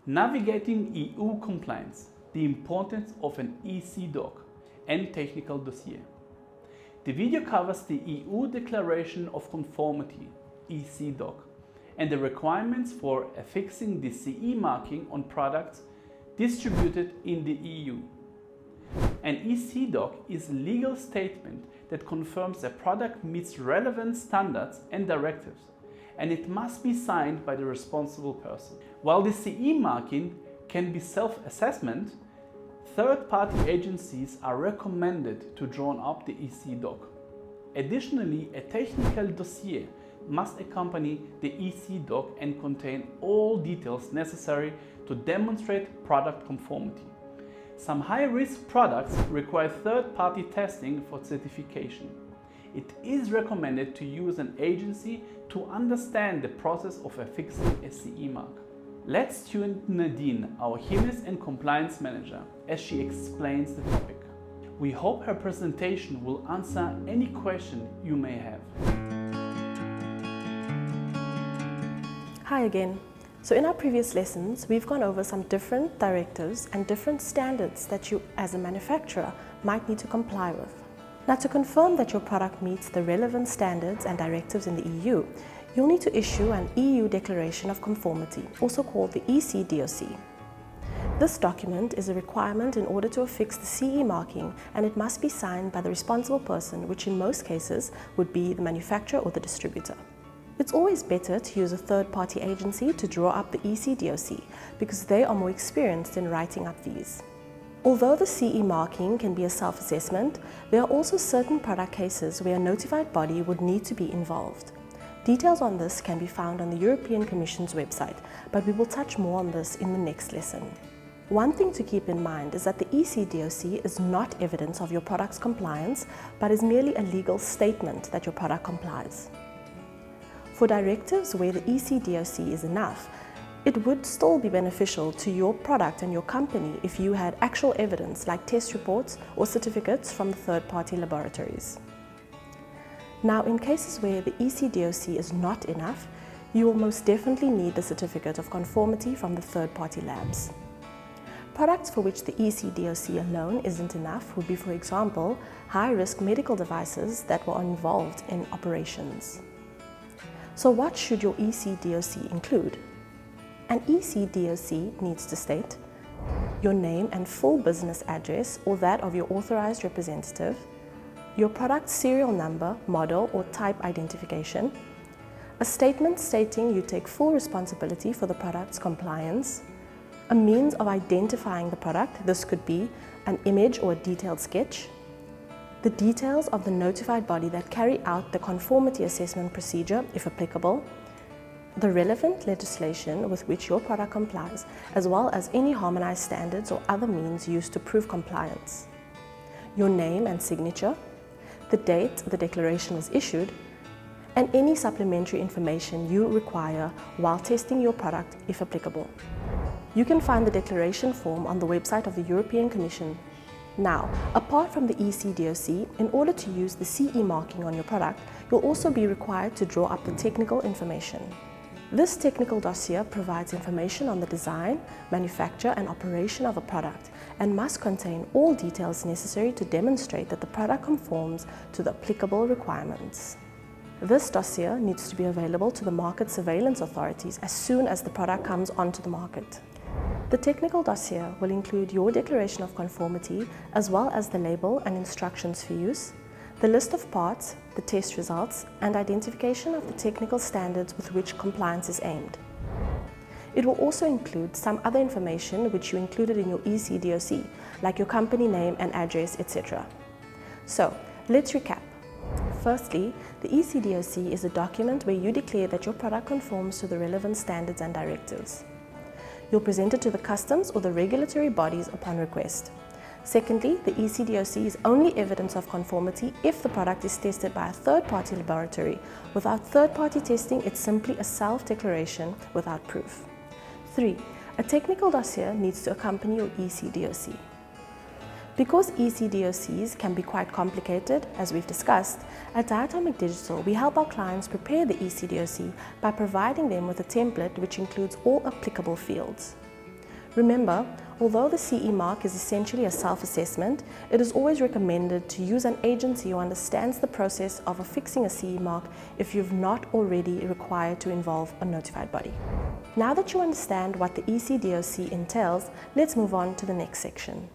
Navigating EU compliance, the importance of an EC-DoC and technical dossier. The video covers the EU Declaration of Conformity, EC-DoC, and the requirements for affixing the CE marking on products distributed in the EU. An EC-DoC is a legal statement that confirms a product meets relevant standards and directives, and it must be signed by the responsible person. While the CE marking can be self-assessment, third-party agencies are recommended to draw up the EC-DoC. Additionally, a technical dossier must accompany the EC-DoC and contain all details necessary to demonstrate product conformity. Some high-risk products require third-party testing for certification. It is recommended to use an agency to understand the process of affixing a CE mark. Let's tune Nadine, our HIMES and Compliance Manager, as she explains the topic. We hope her presentation will answer any question you may have. Hi again. So in our previous lessons, we've gone over some different directives and different standards that you as a manufacturer might need to comply with. Now, to confirm that your product meets the relevant standards and directives in the EU, you'll need to issue an EU Declaration of Conformity, also called the EC-DoC. This document is a requirement in order to affix the CE marking, and it must be signed by the responsible person, which in most cases would be the manufacturer or the distributor. It's always better to use a third-party agency to draw up the EC-DoC because they are more experienced in writing up these. Although the CE marking can be a self-assessment, there are also certain product cases where a notified body would need to be involved. Details on this can be found on the European Commission's website, but we will touch more on this in the next lesson. One thing to keep in mind is that the EC-DoC is not evidence of your product's compliance, but is merely a legal statement that your product complies. For directives where the EC-DoC is enough, it would still be beneficial to your product and your company if you had actual evidence like test reports or certificates from the third-party laboratories. Now, in cases where the EC-DoC is not enough, you will most definitely need the certificate of conformity from the third-party labs. Products for which the EC-DoC alone isn't enough would be, for example, high-risk medical devices that were involved in operations. So what should your EC-DoC include? An EC-DoC needs to state your name and full business address or that of your authorized representative, your product serial number, model or type identification, a statement stating you take full responsibility for the product's compliance, a means of identifying the product, this could be an image or a detailed sketch, the details of the notified body that carry out the conformity assessment procedure, if applicable, the relevant legislation with which your product complies, as well as any harmonized standards or other means used to prove compliance, your name and signature, the date the declaration was issued, and any supplementary information you require while testing your product, if applicable. You can find the declaration form on the website of the European Commission. Now, apart from the EC-DoC, in order to use the CE marking on your product, you'll also be required to draw up the technical information. This technical dossier provides information on the design, manufacture and operation of a product and must contain all details necessary to demonstrate that the product conforms to the applicable requirements. This dossier needs to be available to the market surveillance authorities as soon as the product comes onto the market. The technical dossier will include your declaration of conformity as well as the label and instructions for use, the list of parts, the test results, and identification of the technical standards with which compliance is aimed. It will also include some other information which you included in your EC-DoC, like your company name and address, etc. So, let's recap. Firstly, the EC-DoC is a document where you declare that your product conforms to the relevant standards and directives. You'll present it to the customs or the regulatory bodies upon request. Secondly, the EC-DoC is only evidence of conformity if the product is tested by a third-party laboratory. Without third-party testing, it's simply a self-declaration without proof. 3. A technical dossier needs to accompany your EC-DoC. Because EC-DoCs can be quite complicated, as we've discussed, at Diatomic Digital we help our clients prepare the EC-DoC by providing them with a template which includes all applicable fields. Remember, although the CE mark is essentially a self-assessment, it is always recommended to use an agency who understands the process of affixing a CE mark if you've not already required to involve a notified body. Now that you understand what the EC-DoC entails, let's move on to the next section.